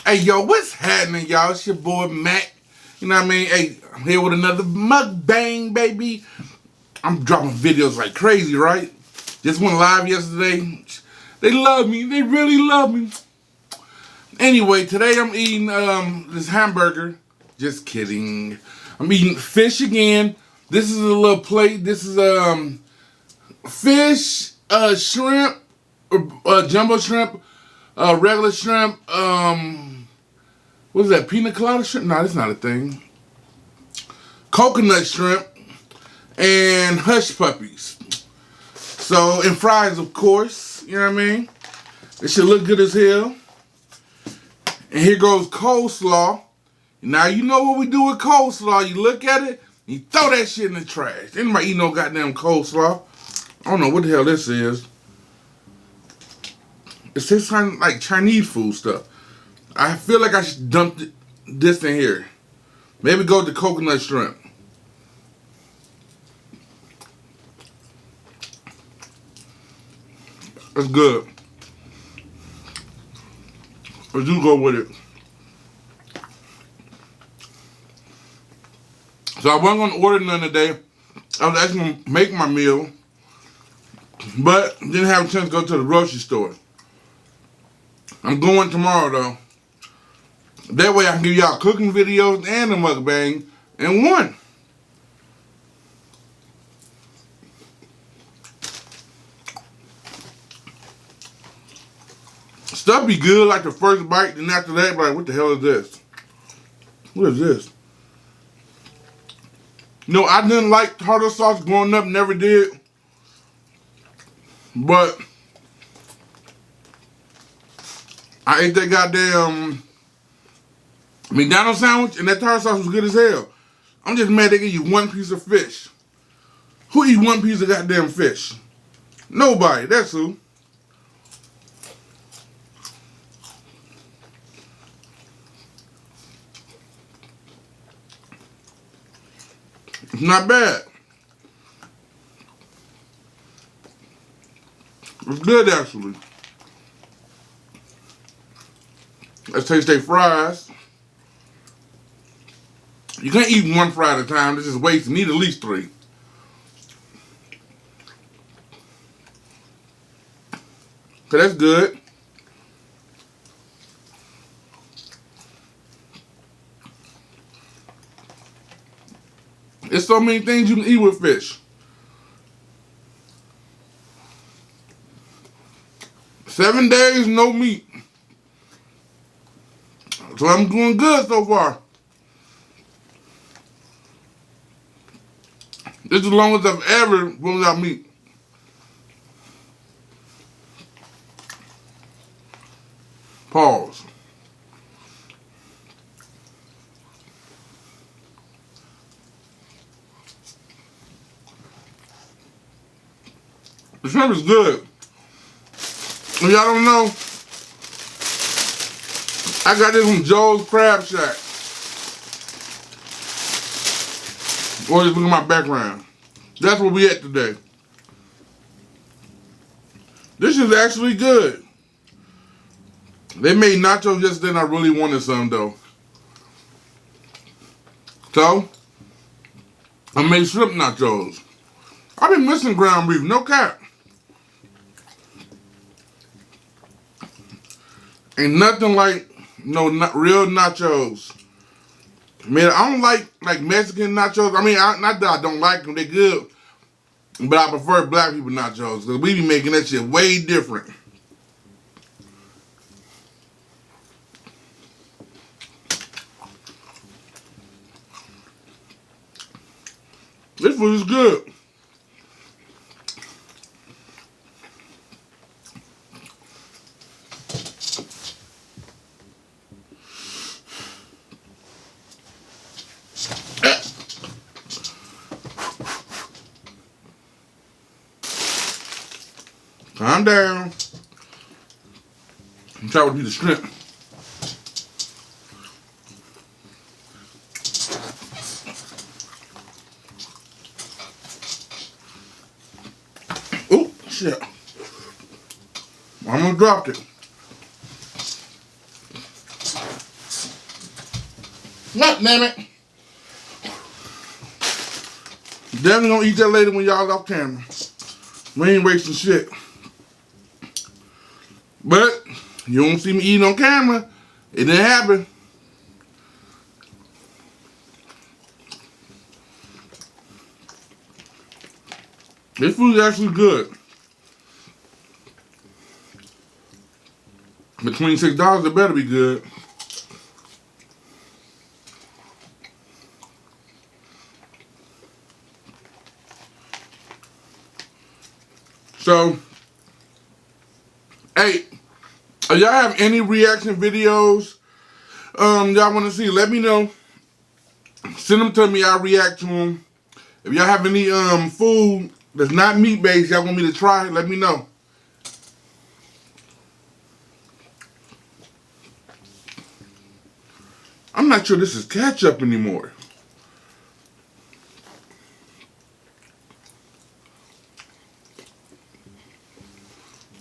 Hey, yo, what's happening, y'all? It's your boy, Mac. You know what I mean? Hey, I'm here with another mukbang, baby. I'm dropping videos like crazy, right? Just went live yesterday. They love me. They really love me. Anyway, today I'm eating this hamburger. Just kidding. I'm eating fish again. This is a little plate. This is fish, shrimp, jumbo shrimp, regular shrimp, what is that, pina colada shrimp? No, that's not a thing. Coconut shrimp and hush puppies. So, and fries, of course. You know what I mean? It should look good as hell. And here goes coleslaw. Now, you know what we do with coleslaw. You look at it, you throw that shit in the trash. Anybody eat no goddamn coleslaw? I don't know what the hell this is. It's this kind of like Chinese food stuff. I feel like I should dump this in here. Maybe go to coconut shrimp. That's good. Let's do go with it. So I wasn't going to order none today. I was actually going to make my meal. But didn't have a chance to go to the grocery store. I'm going tomorrow though. That way I can give y'all cooking videos and a mukbang in one. Stuff be good like the first bite, then after that, like, what the hell is this? What is this? No, I didn't like tartar sauce growing up, never did. But I ate that goddamn McDonald's sandwich and that tartar sauce was good as hell. I'm just mad they give you one piece of fish. Who eats one piece of goddamn fish? Nobody, that's who. It's not bad. It's good actually. Let's taste their fries. You can't eat one fry at a time. This is waste. You need at least 3. So that's good. There's so many things you can eat with fish. 7 days, no meat. So I'm doing good so far. This is the longest I've ever been without meat. Pause. The shrimp is good. If y'all don't know, I got this from Joe's Crab Shack. Or just look at my background. That's where we at today. This is actually good. They made nachos yesterday and I really wanted some though. So, I made shrimp nachos. I've been missing ground beef, no cap. Ain't nothing like not real nachos. Man, I don't like Mexican nachos. I mean, not that I don't like them, they good. But I prefer black people nachos because we be making that shit way different. This food is good. Calm down. I'm trying to be the shrimp. Oh, shit. I almost dropped it. God damn it. Definitely gonna eat that later when y'all off camera. We ain't wasting shit. But you don't see me eating on camera. It didn't happen. This food is actually good. Between $6, it better be good. So, hey, if y'all have any reaction videos y'all want to see, let me know. Send them to me, I'll react to them. If y'all have any food that's not meat-based y'all want me to try, let me know. I'm not sure this is ketchup anymore.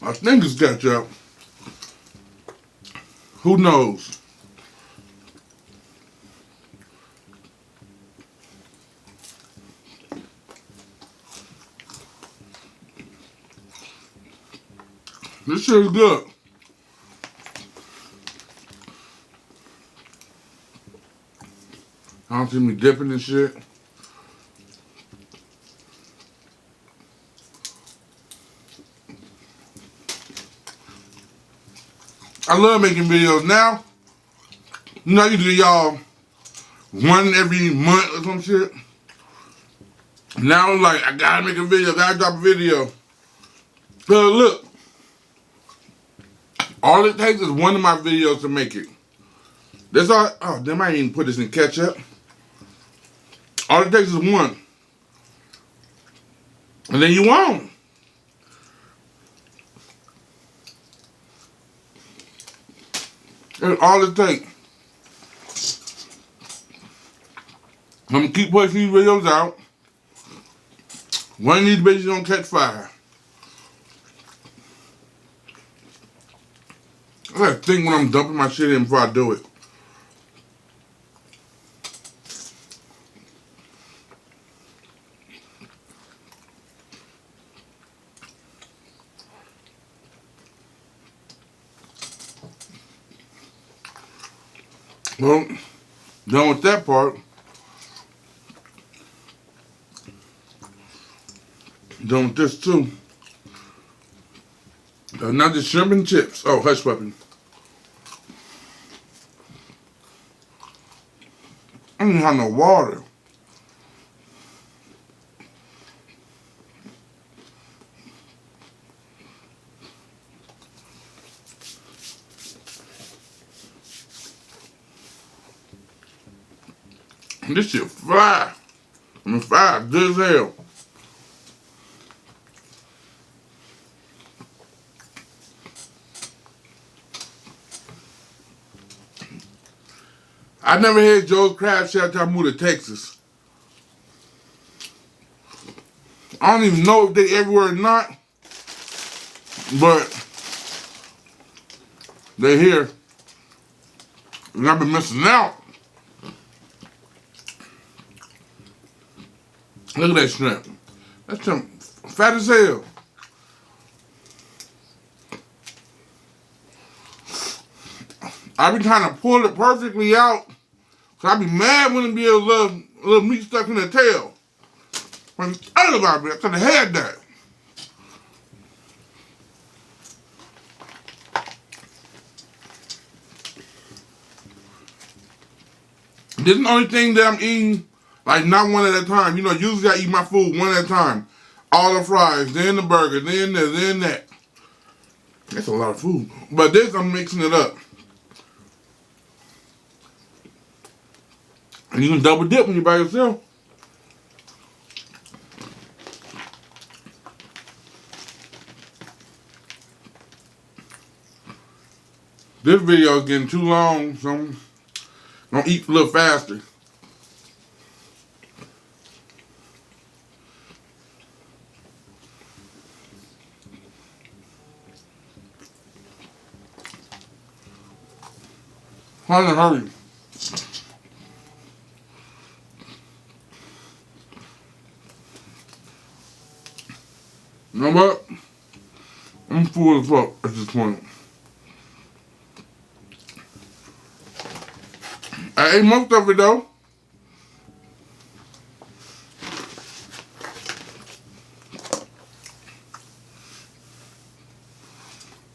I think it's ketchup. Who knows? This shit is good. I don't see me dipping and shit. I love making videos now. You know, I used to do y'all one every month or some shit. Now I'm like, I gotta make a video, gotta drop a video. So look, all it takes is one of my videos to make it. That's all. Oh, they might even put this in ketchup. All it takes is one. And then you on. That's all it takes. I'm gonna keep pushing these videos out. One of these bitches gonna catch fire. I gotta think when I'm dumping my shit in before I do it. Well, done with that part. Done with this too. Not just shrimp and chips. Oh, hush puppy. I don't even have no water. This shit fly. I mean, fly good as hell. I never had Joe's Crab Shack till I moved to Texas. I don't even know if they everywhere or not, but they here. And I've been missing out. Look at that shrimp. That shrimp fat as hell. I be trying to pull it perfectly out. Cause I be mad when it be a little meat stuck in the tail. When I don't about it, I could have had that. This is the only thing that I'm eating, like not one at a time. You know, usually I eat my food one at a time. All the fries, then the burger, then this, then that. That's a lot of food. But this, I'm mixing it up. And you can double dip when you're by yourself. This video is getting too long, so I'm gonna eat a little faster. Trying to hurry. You know what? I'm full as fuck at this point. I ate most of it though.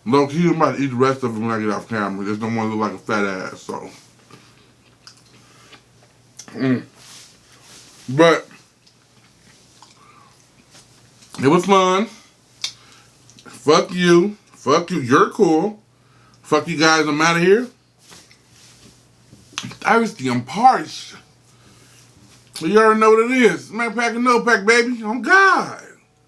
Low key, I'm about to eat the rest of it when I get off camera. Just don't want to look like a fat ass, so. But it was fun. Fuck you. Fuck you. You're cool. Fuck you guys. I'm out of here. Thirsty. I'm parched. You already know what it is. Man, pack a no pack, baby. Oh, God.